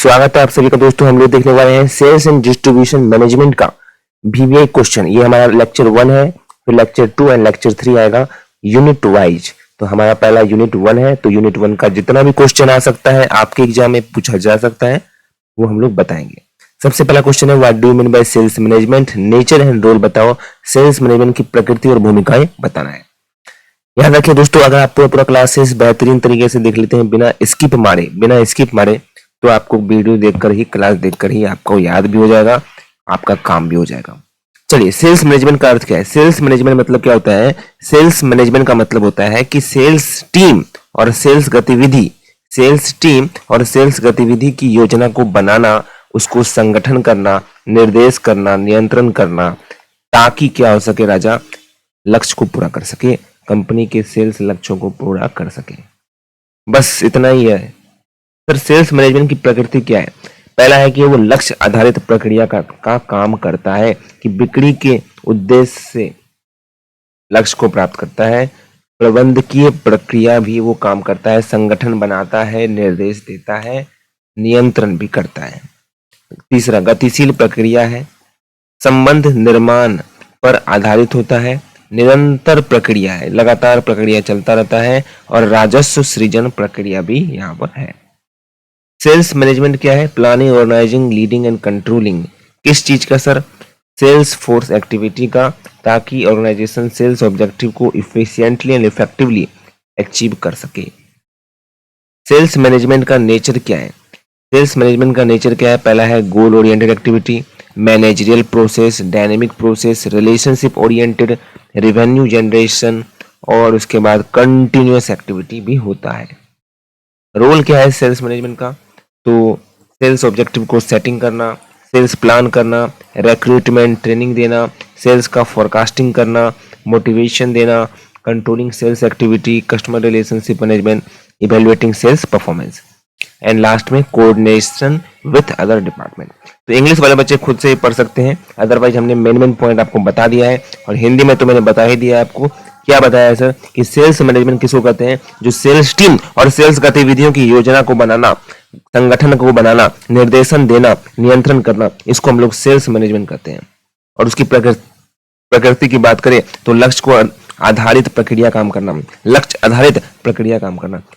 स्वागत है आप सभी का दोस्तों। हम लोग देखने वाले हैं सेल्स एंड डिस्ट्रीब्यूशन मैनेजमेंट का VBA क्वेश्चन। ये हमारा लेक्चर 1 है, फिर लेक्चर 2 एंड लेक्चर 3 आएगा यूनिट वाइज। तो हमारा पहला यूनिट 1 है, तो यूनिट 1 का जितना भी क्वेश्चन आ सकता है, आपके एग्जाम में पूछा जा सकता है, वो हम लोग बताएंगे। सबसे पहला क्वेश्चन है, what do you mean by sales management, nature and role बताओ। सेल्स मैनेजमेंट की प्रकृति और भूमिकाएं बताना है। याद रखिए दोस्तों, अगर आप पूरा क्लासेस बेहतरीन तरीके से देख लेते हैं बिना स्किप मारे, तो आपको वीडियो देखकर ही, क्लास देखकर ही आपको याद भी हो जाएगा, आपका काम भी हो जाएगा। चलिए, सेल्स मैनेजमेंट का अर्थ क्या है? सेल्स मैनेजमेंट मतलब क्या होता है? सेल्स मैनेजमेंट का मतलब होता है कि सेल्स टीम और सेल्स गतिविधि की योजना को बनाना, उसको संगठन करना, निर्देश करना, नियंत्रण करना, ताकि क्या हो सके राजा, लक्ष्य को पूरा कर सके, कंपनी के सेल्स लक्ष्यों को पूरा कर सके। बस इतना ही है। सर, सेल्स मैनेजमेंट की प्रकृति क्या है? पहला है कि वो लक्ष्य आधारित प्रक्रिया का काम करता है, कि बिक्री के उद्देश्य से लक्ष्य को प्राप्त करता है। प्रबंधकीय प्रक्रिया भी वो काम करता है, संगठन बनाता है, निर्देश देता है, नियंत्रण भी करता है। तीसरा, गतिशील प्रक्रिया है, संबंध निर्माण पर आधारित होता है, निरंतर प्रक्रिया है, लगातार प्रक्रिया चलता रहता है, और राजस्व सृजन प्रक्रिया भी यहाँ पर है। सेल्स मैनेजमेंट क्या है? Planning, organizing, leading and controlling. किस चीज का सर? सेल्स फोर्स एक्टिविटी का, ताकि ऑर्गेनाइजेशन सेल्स ऑब्जेक्टिव को इफिशिएंटली एंड इफेक्टिवली अचीव कर सके। सेल्स मैनेजमेंट का नेचर क्या है? सेल्स मैनेजमेंट का नेचर क्या है? पहला है goal oriented activity, managerial process, dynamic process, relationship oriented, revenue generation, और उसके बाद कंटिन्यूअस एक्टिविटी भी होता है। रोल क्या है सेल्स मैनेजमेंट का? तो सेल्स ऑब्जेक्टिव को सेटिंग करना, सेल्स प्लान करना, रिक्रूटमेंट ट्रेनिंग देना, सेल्स का फोरकास्टिंग करना, मोटिवेशन देना, controlling sales activity, customer relationship management, evaluating sales performance, and last में कोऑर्डिनेशन विथ अदर डिपार्टमेंट। तो इंग्लिश वाले बच्चे खुद से ही पढ़ सकते हैं, अदरवाइज हमने मेन पॉइंट आपको बता दिया है, और हिंदी में तो मैंने बता ही दिया है आपको। क्या बताया है सर? कि सेल्स मैनेजमेंट किसको कहते हैं? जो सेल्स टीम और सेल्स गतिविधियों की योजना को बनाना, संगठन को बनाना, निर्देशन देना, नियंत्रण करना, इसको हम लोग सेल्स मैनेजमेंट कहते हैं। और उसकी प्रकृति की बात करें तो लक्ष्य को आधारित प्रक्रिया काम करना,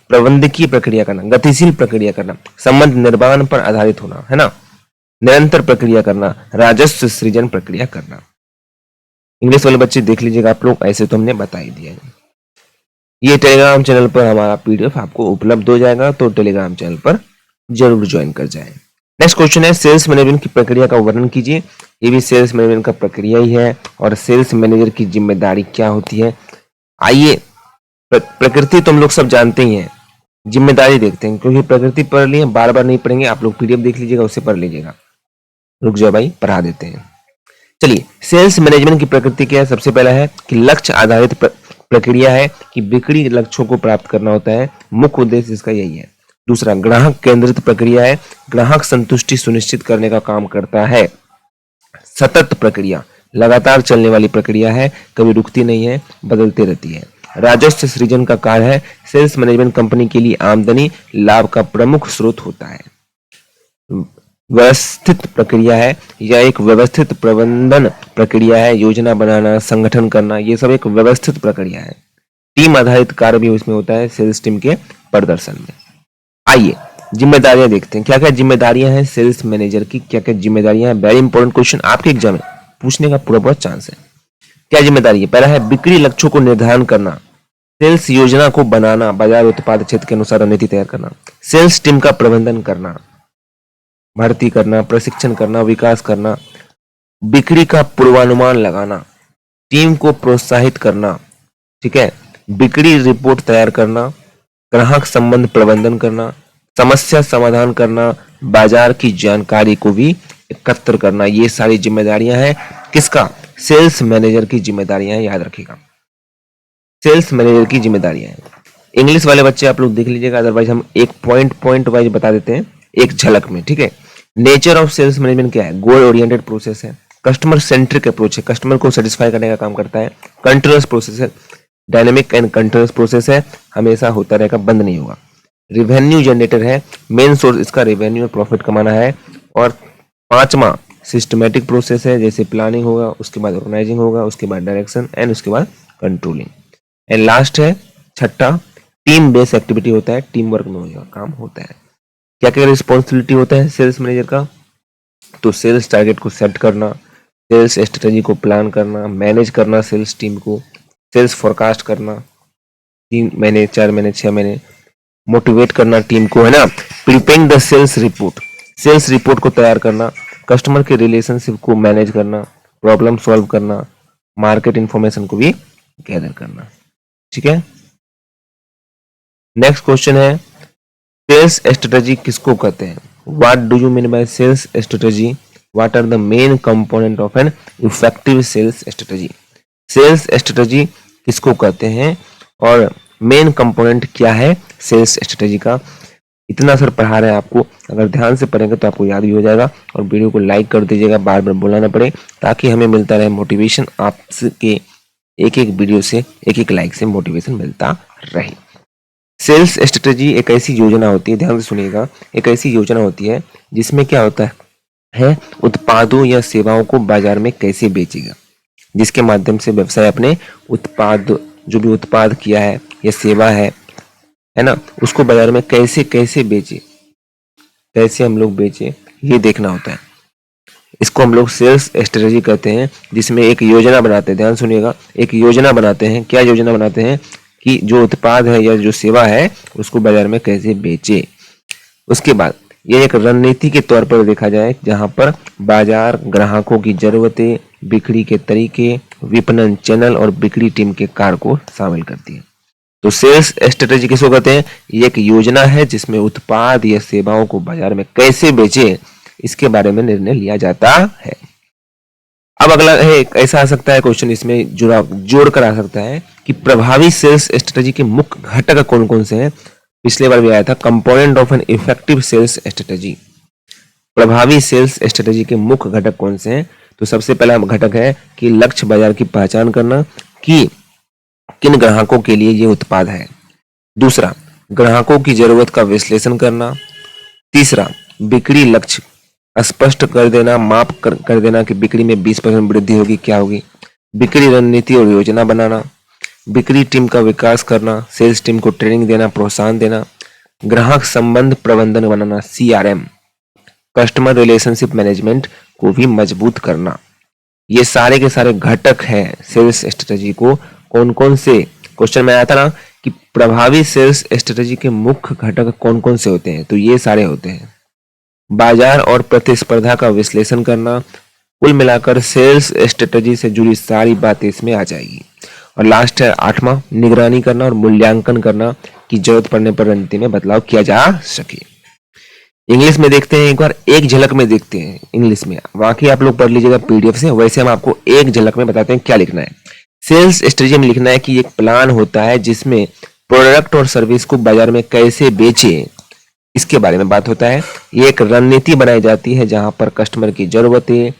प्रबंधकीय प्रक्रिया करना, गतिशील प्रक्रिया करना, संबंध निर्माण पर आधारित होना, है ना, निरंतर प्रक्रिया करना, राजस्व सृजन प्रक्रिया करना। इंग्लिश वाले बच्चे देख लीजिएगा आप लोग, ऐसे तो हमने बता ही दिया है। ये टेलीग्राम चैनल पर हमारा PDF आपको उपलब्ध हो जाएगा, तो टेलीग्राम चैनल पर जरूर ज्वाइन कर जाएं। नेक्स्ट क्वेश्चन है, सेल्स मैनेजमेंट की प्रक्रिया का वर्णन कीजिए। ये भी सेल्स मैनेजमेंट का प्रक्रिया ही है, और सेल्स मैनेजर की जिम्मेदारी क्या होती है? आइए, प्रकृति तो हम लोग सब जानते ही हैं, जिम्मेदारी देखते हैं, क्योंकि प्रकृति पढ़ लिए, बार बार नहीं पढ़ेंगे, आप लोग PDF देख लीजिएगा, उससे पढ़ लीजिएगा। रुक जाओ भाई, पढ़ा देते हैं। चलिए, सेल्स मैनेजमेंट की प्रकृति क्या है? सबसे पहला है कि लक्ष्य आधारित प्रक्रिया है, कि बिक्री लक्ष्यों को प्राप्त करना होता है, मुख्य उद्देश्य इसका यही है। दूसरा, ग्राहक केंद्रित प्रक्रिया है, ग्राहक संतुष्टि सुनिश्चित करने का काम करता है। सतत प्रक्रिया, लगातार चलने वाली प्रक्रिया है, कभी रुकती नहीं है, बदलती रहती है। राजस्व सृजन का कार्य है, सेल्स मैनेजमेंट कंपनी के लिए आमदनी लाभ का प्रमुख स्रोत होता है। व्यवस्थित प्रक्रिया है, यह एक व्यवस्थित प्रबंधन प्रक्रिया है, योजना बनाना, संगठन करना, ये सब एक व्यवस्थित प्रक्रिया है। टीम आधारित कार्य भी उसमें होता है, सेल्स टीम के प्रदर्शन में। आइए, जिम्मेदारियां देखते हैं, क्या क्या जिम्मेदारियां हैं सेल्स मैनेजर की, क्या क्या जिम्मेदारियां हैं। वेरी इंपॉर्टेंट क्वेश्चन, आपके एग्जाम में पूछने का पूरा बहुत चांस है। क्या जिम्मेदारी है? पहला है बिक्री लक्ष्यों को निर्धारण करना, सेल्स योजना को बनाना, बाजार उत्पाद क्षेत्र के अनुसार रणनीति तैयार करना, सेल्स टीम का प्रबंधन करना, भर्ती करना, प्रशिक्षण करना, विकास करना, बिक्री का पूर्वानुमान लगाना, टीम को प्रोत्साहित करना, ठीक है, बिक्री रिपोर्ट तैयार करना, ग्राहक संबंध प्रबंधन करना, समस्या समाधान करना, बाजार की जानकारी को भी एकत्र करना। ये सारी जिम्मेदारियां हैं किसका? सेल्स मैनेजर की जिम्मेदारियां, याद रखिएगा, सेल्स मैनेजर की जिम्मेदारियां हैं। इंग्लिश वाले बच्चे आप लोग देख लीजिएगा, अदरवाइज हम एक पॉइंट वाइज बता देते हैं एक झलक में, ठीक है। नेचर ऑफ सेल्स मैनेजमेंट क्या है? गोल ओरिएंटेड प्रोसेस है, कस्टमर सेंट्रिक अप्रोच है, कस्टमर को सेटिस्फाई करने का काम करता है, कंटिन्यूअस प्रोसेस है, डायनेमिक एंड कंटिन्यूअस प्रोसेस है, हमेशा होता रहेगा, बंद नहीं होगा। रेवेन्यू जनरेटर है, मेन सोर्स इसका रेवेन्यू और प्रॉफिट कमाना है। और पांचवा सिस्टमेटिक प्रोसेस है, जैसे प्लानिंग होगा, उसके बाद ऑर्गेनाइजिंग होगा, उसके बाद डायरेक्शन एंड उसके बाद कंट्रोलिंग। एंड लास्ट है छठा टीम बेस्ड एक्टिविटी होता है, टीम वर्क में होगा काम होता है। क्या क्या रिस्पॉन्सिबिलिटी होता है सेल्स मैनेजर का? तो सेल्स टारगेट को सेट करना, सेल्स स्ट्रेटेजी को प्लान करना, मैनेज करना सेल्स टीम को, सेल्स फोरकास्ट करना 3 महीने 4 महीने 6 महीने, मोटिवेट करना टीम को, है ना, प्रिपेयरिंग द सेल्स रिपोर्ट को तैयार करना, कस्टमर के रिलेशनशिप को मैनेज करना, प्रॉब्लम सॉल्व करना, मार्केट इंफॉर्मेशन को भी गैदर करना। ठीक है, नेक्स्ट क्वेश्चन है सेल्स स्ट्रेटेजी किसको कहते हैं? What do you mean by sales strategy? What are the main component of an effective sales strategy? Sales strategy किसको कहते हैं और मेन कंपोनेंट क्या है सेल्स स्ट्रेटेजी का? इतना सर पढ़ा रहे हैं आपको, अगर ध्यान से पढ़ेंगे तो आपको याद भी हो जाएगा। और वीडियो को लाइक कर दीजिएगा, बार बार बोलना ना पड़े, ताकि हमें मिलता रहे मोटिवेशन। आपके एक एक वीडियो से एक एक लाइक से मोटिवेशन मिलता रहे। सेल्स स्ट्रेटेजी एक ऐसी योजना होती है, ध्यान से सुनिएगा, एक ऐसी योजना होती है जिसमें क्या होता है उत्पादों या सेवाओं को बाजार में कैसे बेचेगा, जिसके माध्यम से व्यवसाय अपने उत्पाद, जो भी उत्पाद किया है या सेवा है ना, उसको बाजार में कैसे बेचे, कैसे हम लोग बेचे, ये देखना होता है। इसको हम लोग सेल्स स्ट्रेटेजी कहते हैं, जिसमें एक योजना बनाते हैं। ध्यान सुनिएगा, एक योजना बनाते हैं। क्या योजना बनाते हैं? कि जो उत्पाद है या जो सेवा है उसको बाजार में कैसे बेचे। उसके बाद ये एक रणनीति के तौर पर देखा जाए, जहां पर बाजार, ग्राहकों की जरूरतें, बिक्री के तरीके, विपणन चैनल और बिक्री टीम के कार्य को शामिल करती है। तो सेल्स स्ट्रेटेजी किसको कहते हैं? ये एक योजना है जिसमें उत्पाद या सेवाओं को बाजार में कैसे बेचे, इसके बारे में निर्णय लिया जाता है। अब अगला है, ऐसा आ सकता है क्वेश्चन, इसमें जोड़ कर आ सकता है कि प्रभावी सेल्स स्ट्रेटेजी के मुख्य घटक कौन कौन से हैं? पिछले बार भी आया था, component of an effective sales strategy. प्रभावी सेल्स स्ट्रेटेजी के मुख्य घटक कौन से हैं? तो सबसे पहला घटक है कि लक्ष्य बाजार की पहचान करना कि किन ग्राहकों के लिए ये उत्पाद है। दूसरा, ग्राहकों की जरूरत का विश्लेषण करना। तीसरा, बिक्री लक्ष्य स्पष्ट कर देना, माप कर देना कि बिक्री में 20% वृद्धि होगी, क्या होगी। बिक्री रणनीति और योजना बनाना। बिक्री टीम का विकास करना, सेल्स टीम को ट्रेनिंग देना, प्रोत्साहन देना। ग्राहक संबंध प्रबंधन बनाना, CRM, कस्टमर रिलेशनशिप मैनेजमेंट को भी मजबूत करना। ये सारे के सारे घटक हैं सेल्स स्ट्रेटेजी को। कौन कौन से, क्वेश्चन में आया था ना कि प्रभावी सेल्स स्ट्रेटेजी के मुख्य घटक कौन कौन से होते हैं, तो ये सारे होते हैं। बाजार और प्रतिस्पर्धा का विश्लेषण करना, कुल मिलाकर सेल्स स्ट्रेटेजी से जुड़ी सारी बातें इसमें आ जाएगी। और लास्ट है 8वां, निगरानी करना और मूल्यांकन करना कि जरूरत पड़ने पर रणनीति में बदलाव किया जा सके। इंग्लिश में देखते हैं, एक बार एक झलक में देखते हैं इंग्लिश में, बाकी आप लोग पढ़ लीजिएगा PDF से, वैसे हम आपको एक झलक में बताते हैं क्या लिखना है। सेल्स स्ट्रेटेजी में लिखना है कि एक प्लान होता है जिसमें प्रोडक्ट और सर्विस को बाजार में कैसे बेचे, इसके बारे में बात होता है। ये एक रणनीति बनाई जाती है जहां पर कस्टमर की जरूरतें,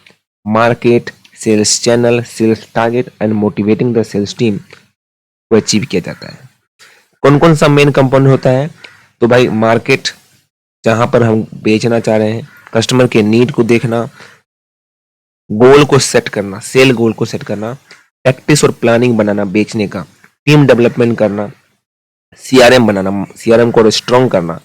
market, sales channel, sales target and motivating the sales team को अचीव किया जाता है। कौन कौन सा मेन कंपोनेंट होता है? तो भाई मार्केट, जहां पर हम बेचना चाह रहे हैं, कस्टमर के नीड को देखना, गोल को सेट करना, सेल गोल को सेट करना, प्रैक्टिस और प्लानिंग बनाना बेचने का, टीम डेवलपमेंट करना, CRM बनाना, CRM को स्ट्रॉन्ग करना,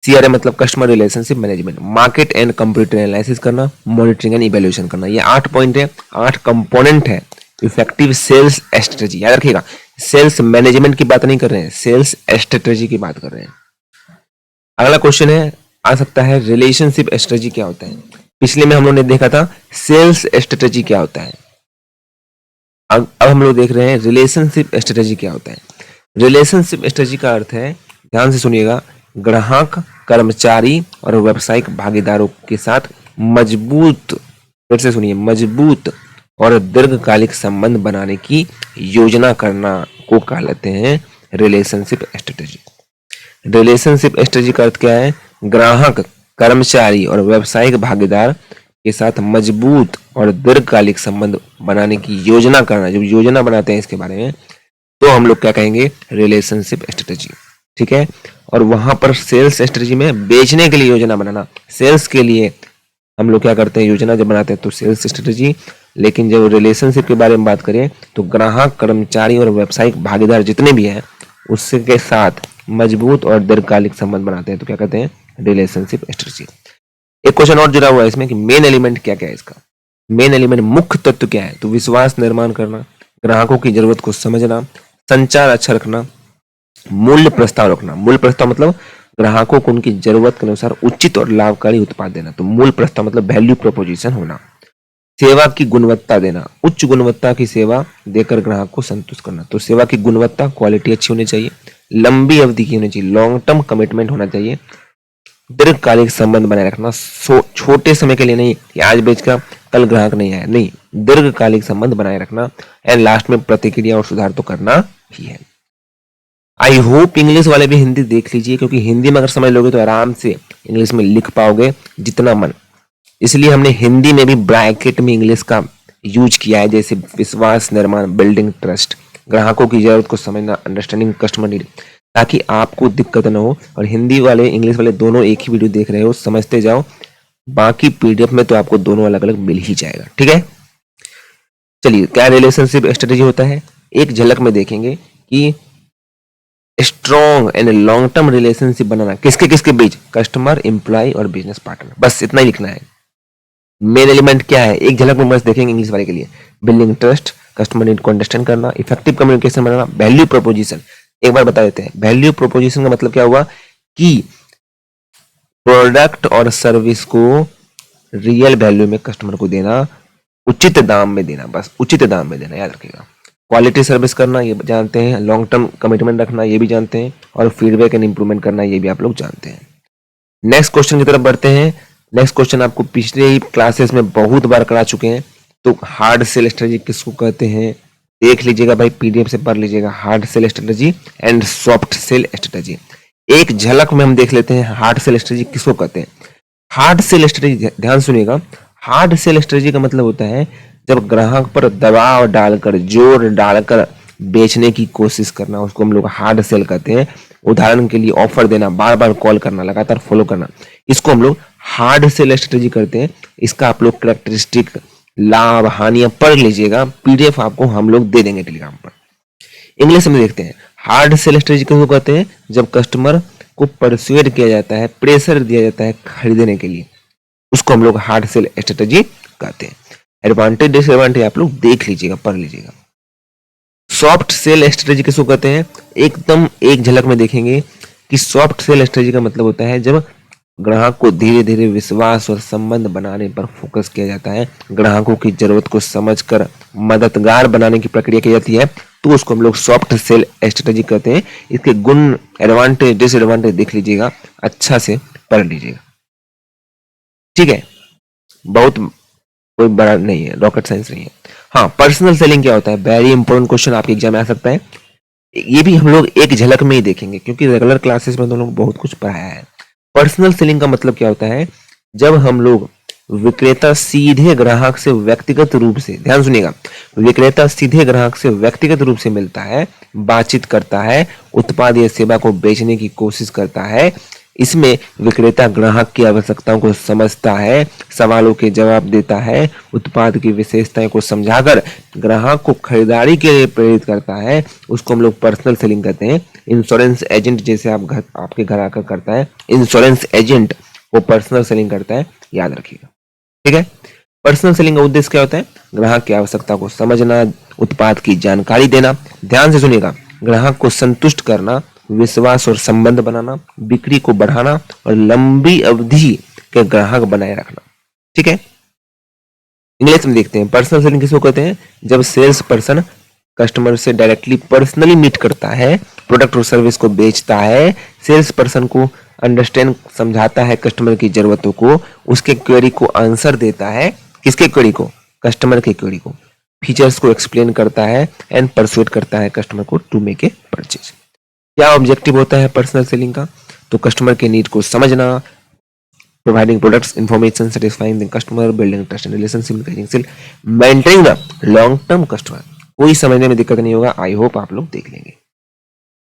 CRM मतलब customer relationship management, market and computer analysis करना, मॉनिटरिंग एंड इवैल्यूएशन करना। ये 8 पॉइंट है, 8 कंपोनेंट है इफेक्टिव सेल्स स्ट्रेटेजी। याद रखिएगा, सेल्स मैनेजमेंट की बात नहीं कर रहे हैं, सेल्स स्ट्रेटेजी की बात कर रहे हैं। अगला क्वेश्चन है, आ सकता है रिलेशनशिप स्ट्रेटेजी क्या होता है? पिछले में हम लोग ने देखा था सेल्स स्ट्रेटेजी क्या होता है, अब हम लोग देख रहे हैं रिलेशनशिप स्ट्रेटेजी क्या होता है। रिलेशनशिप स्ट्रेटेजी का अर्थ है, ध्यान से सुनिएगा, ग्राहक, कर्मचारी और व्यावसायिक भागीदारों के साथ मजबूत, फिर से सुनिए, मजबूत और दीर्घकालिक संबंध बनाने की योजना करना को कहलाते हैं रिलेशनशिप स्ट्रेटेजी। रिलेशनशिप स्ट्रेटेजी का अर्थ क्या है? ग्राहक, कर्मचारी और व्यावसायिक भागीदार के साथ मजबूत और दीर्घकालिक संबंध बनाने की योजना करना। जब योजना बनाते हैं इसके बारे में तो हम लोग क्या कहेंगे? Relationship strategy. ठीक है, और वहां पर सेल्स स्ट्रेटजी में बेचने के लिए योजना बनाना। सेल्स के लिए हम लोग क्या करते हैं, योजना जब बनाते हैं तो सेल्स स्ट्रेटजी। लेकिन जब रिलेशनशिप के बारे में बात करें तो ग्राहक, कर्मचारी और व्यावसायिक भागीदार जितने भी हैं उससे के साथ मजबूत और दीर्घकालिक संबंध बनाते हैं तो क्या कहते हैं, रिलेशनशिप स्ट्रेटजी। एक क्वेश्चन और जुड़ा हुआ है इसमें कि मेन एलिमेंट क्या क्या है इसका। मेन एलिमेंट, मुख्य तत्व क्या है, तो विश्वास निर्माण करना, ग्राहकों की जरूरत को समझना, संचार अच्छा रखना, मूल्य प्रस्ताव रखना। मूल्य प्रस्ताव मतलब ग्राहकों को उनकी जरूरत के अनुसार उचित और लाभकारी उत्पाद देना, तो मूल्य प्रस्ताव मतलब वैल्यू प्रोपोजिशन होना। सेवा की गुणवत्ता देना, उच्च गुणवत्ता की सेवा देकर ग्राहक को संतुष्ट करना, तो सेवा की गुणवत्ता, क्वालिटी अच्छी होनी चाहिए, लंबी अवधि की होनी चाहिए, लॉन्ग टर्म कमिटमेंट होना चाहिए, दीर्घकालिक संबंध बनाए रखना, छोटे समय के लिए नहीं कि आज बेचकर कल ग्राहक नहीं आया, नहीं, दीर्घकालिक संबंध बनाए रखना। एंड लास्ट में प्रतिक्रिया और सुधार तो करना ही है। आई होप इंग्लिश वाले भी हिंदी देख लीजिए, क्योंकि हिंदी में अगर समझ लोगे तो आराम से इंग्लिश में लिख पाओगे जितना मन। इसलिए हमने हिंदी में भी ब्रैकेट में इंग्लिश का यूज किया है, जैसे विश्वास निर्माण, बिल्डिंग ट्रस्ट, ग्राहकों की जरूरत को समझना, अंडरस्टैंडिंग कस्टमर नीड, ताकि आपको दिक्कत ना हो। और हिंदी वाले इंग्लिश वाले दोनों एक ही वीडियो देख रहे हो, समझते जाओ। बाकी पीडीएफ में तो आपको दोनों अलग अलग मिल ही जाएगा, ठीक है। चलिए, क्या रिलेशनशिप स्ट्रेटेजी होता है, एक झलक में देखेंगे कि strong and long term relationship बनाना किसके किसके बीच, कस्टमर, एम्प्लॉय और बिजनेस पार्टनर, बस इतना ही लिखना है। मेन एलिमेंट क्या है, एक झलक में बस देखेंगे इंग्लिश वाले के लिए, बिल्डिंग ट्रस्ट, कस्टमर नीड को अंडरस्टैंड करना, इफेक्टिव कम्युनिकेशन बनाना, वैल्यू प्रोपोजिशन। एक बार बता देते हैं, वैल्यू प्रोपोजिशन का मतलब क्या हुआ कि प्रोडक्ट और सर्विस को रियल वैल्यू में कस्टमर को देना, उचित दाम में देना, बस उचित दाम में देना, याद रखिएगा। क्वालिटी सर्विस करना ये जानते हैं, लॉन्ग टर्म कमिटमेंट रखना ये भी जानते हैं, और फीडबैक एंड इंप्रूवमेंट करना ये भी आप लोग जानते हैं। नेक्स्ट क्वेश्चन की तरफ बढ़ते हैं। नेक्स्ट क्वेश्चन आपको पिछले ही क्लासेस में बहुत बार करा चुके हैं, तो हार्ड सेल स्ट्रेटजी किसको कहते हैं देख लीजिएगा भाई, पीडीएफ से पढ़ लीजिएगा, hard sell strategy and soft sell strategy. एक झलक में हम देख लेते हैं हार्ड सेल स्ट्रेटजी किसको कहते हैं। हार्ड सेल स्ट्रेटजी, ध्यान सुनिएगा, हार्ड सेल स्ट्रेटजी का मतलब होता है जब ग्राहक पर दबाव डालकर, जोर डालकर बेचने की कोशिश करना, उसको हम लोग हार्ड सेल कहते हैं। उदाहरण के लिए ऑफर देना, बार बार कॉल करना, लगातार फॉलो करना, इसको हम लोग हार्ड सेल स्ट्रेटजी करते हैं। इसका आप लोग कैरेक्टरिस्टिक, लाभ, हानियां पढ़ लीजिएगा, पीडीएफ आपको हम लोग दे देंगे टेलीग्राम पर। इंग्लिश में देखते हैं, हार्ड सेल स्ट्रेटजी किसको कहते हैं, जब कस्टमर को परसुएड किया जाता है, प्रेशर दिया जाता है खरीदने के लिए, उसको हम लोग हार्ड सेल स्ट्रेटजी कहते हैं। एडवांटेज डिसएडवांटेज आप लोग देख लीजिएगा, पढ़ लीजिएगा। सॉफ्ट सेल स्ट्रेटजी किसको कहते हैं, एकदम एक झलक में देखेंगे कि सॉफ्ट सेल स्ट्रेटजी का मतलब होता है जब ग्राहक को धीरे धीरे विश्वास और संबंध बनाने पर फोकस किया जाता है, ग्राहकों की जरूरत को समझकर मददगार बनाने की प्रक्रिया की जाती है, तो उसको हम लोग सॉफ्ट सेल स्ट्रेटजी कहते हैं। इसके गुण, एडवांटेज, डिसएडवांटेज देख लीजिएगा, अच्छा से पढ़ लीजिएगा, ठीक है। बहुत कोई बड़ा नहीं है, रॉकेट साइंस नहीं है। हाँ, पर्सनल सेलिंग क्या होता है, वेरी इंपॉर्टेंट क्वेश्चन आपके एग्जाम में आ सकता है। ये भी हम लोग एक झलक में ही देखेंगे, क्योंकि रेगुलर क्लासेस में तो लोग बहुत कुछ पढ़ाया है। पर्सनल सेलिंग का मतलब क्या होता है, जब हम लोग विक्रेता सीधे ग्राहक से व्यक्तिगत रूप से, ध्यान सुनिएगा, विक्रेता सीधे ग्राहक से व्यक्तिगत रूप से मिलता है, बातचीत करता है, उत्पाद या सेवा को बेचने की कोशिश करता है। इसमें विक्रेता ग्राहक की आवश्यकताओं को समझता है, सवालों के जवाब देता है, उत्पाद की विशेषताएं को समझाकर ग्राहक को खरीदारी के लिए प्रेरित करता है, उसको हम लोग पर्सनल सेलिंग कहते हैं। इंश्योरेंस एजेंट जैसे आपके घर आकर करता है, इंश्योरेंस एजेंट वो पर्सनल सेलिंग करता है, याद रखिएगा, ठीक है। पर्सनल सेलिंग का उद्देश्य क्या होता है, ग्राहक की आवश्यकता को समझना, उत्पाद की जानकारी देना, ध्यान से सुनिएगा, ग्राहक को संतुष्ट करना, विश्वास और संबंध बनाना, बिक्री को बढ़ाना और लंबी अवधि के ग्राहक बनाए रखना, ठीक है। इंग्लिश में देखते हैं, पर्सनल सेलिंग किसको कहते हैं, जब सेल्स पर्सन कस्टमर से डायरेक्टली पर्सनली मीट करता है, प्रोडक्ट और सर्विस को बेचता है, सेल्स पर्सन को अंडरस्टैंड, समझाता है कस्टमर की जरूरतों को, उसके क्वेरी को आंसर देता है, किसके क्वेरी को, कस्टमर के क्वेरी को, फीचर्स को एक्सप्लेन करता है एंड परसुएट करता है कस्टमर को टू मेक ए परचेज। क्या ऑब्जेक्टिव होता है पर्सनल सेलिंग का, तो कस्टमर के नीड को समझना, providing products, information, satisfying the customer, building trust and relationship, encouraging sale, maintaining the long term customer. कोई समझने में दिक्कत नहीं होगा, आई होप आप लोग देख लेंगे।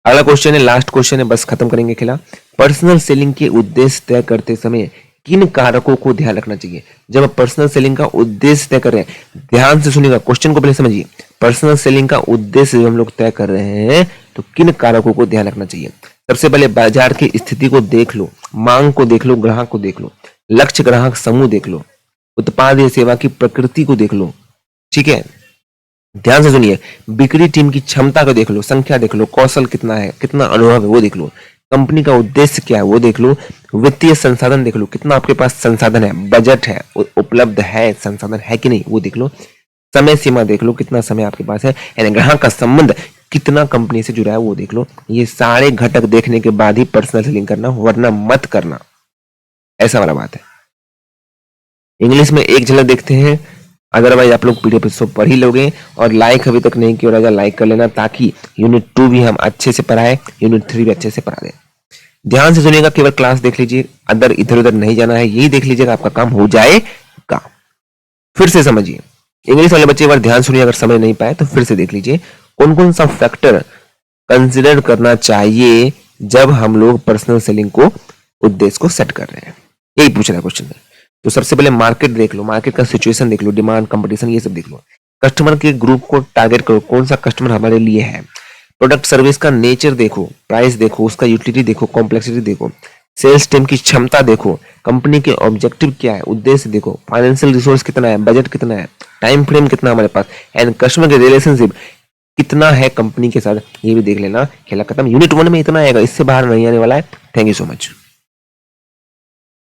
अगला क्वेश्चन है, लास्ट क्वेश्चन है, बस खत्म करेंगे खेला। पर्सनल सेलिंग के उद्देश्य तय करते समय किन कारकों को ध्यान रखना चाहिए? जब आप पर्सनल सेलिंग का उद्देश्य तय कर रहे हैं, ध्यान से सुनिएगा, क्वेश्चन को पहले समझिए। पर्सनल सेलिंग का उद्देश्य जब हम लोग तय कर रहे हैं तो किन कारकों को ध्यान रखना चाहिए? सबसे पहले बाजार की स्थिति को देख लो, मांग को देख लो, ग्राहक को देख लो, लक्ष्य ग्राहक समूह देख लो, उत्पाद या सेवा की प्रकृति को देख लो। ठीक है, ध्यान से सुनिए। बिक्री टीम की क्षमता को देख लो, संख्या देख लो, कौशल कितना है, कितना अनुभव है वो देख लो, कंपनी का उद्देश्य क्या है वो देख लो, वित्तीय संसाधन देख लो, कितना आपके पास संसाधन है, बजट है, उपलब्ध है, संसाधन है कि नहीं वो देख लो, समय सीमा देख लो, कितना समय आपके पास है, यानी ग्राहक का संबंध कितना कंपनी से जुड़ा है वो देख लो। ये सारे घटक देखने के बाद ही पर्सनल सेलिंग करना, वरना मत करना, ऐसा वाला बात है। इंग्लिश में एक झलक देखते हैं, अदरवाइज आप लोग पीडीएफ इसको पढ़ ही लोगे। और लाइक अभी तक नहीं किया राजा, लाइक कर लेना, ताकि यूनिट 2 भी हम अच्छे से पढ़ाए, यूनिट 3 भी अच्छे से पढ़ा दें। ध्यान से सुनिएगा, केवल क्लास देख लीजिए, अदर इधर उधर नहीं जाना है, यही देख लीजिएगा, आपका काम हो जाएगा। फिर से समझिए, इंग्लिश वाले बच्चे एक बार ध्यान सुनिए, अगर समझ नहीं पाए तो फिर से देख लीजिए। कौन कौन सा फैक्टर कंसिडर करना चाहिए जब हम लोग पर्सनल सेलिंग को उद्देश्य को सेट कर रहे हैं, यही पूछ रहा है क्वेश्चन में। तो सबसे पहले मार्केट देख लो, मार्केट का सिचुएशन देख लो, डिमांड, कंपटीशन, ये सब देख लो। कस्टमर के ग्रुप को टारगेट करो, कौन सा कस्टमर हमारे लिए है। प्रोडक्ट सर्विस का नेचर देखो, प्राइस देखो, उसका यूटिलिटी देखो, कॉम्प्लेक्सिटी देखो, सेल्स टीम की क्षमता देखो, कंपनी के ऑब्जेक्टिव क्या है, उद्देश्य देखो, फाइनेंशियल रिसोर्स कितना है, बजट कितना है, टाइम फ्रेम कितना हमारे पास, एंड कस्टमर के रिलेशनशिप कितना है कंपनी के साथ, ये भी देख लेना। खेला खत्म। यूनिट 1 में इतना आएगा, इससे बाहर नहीं आने वाला है। Thank you so much.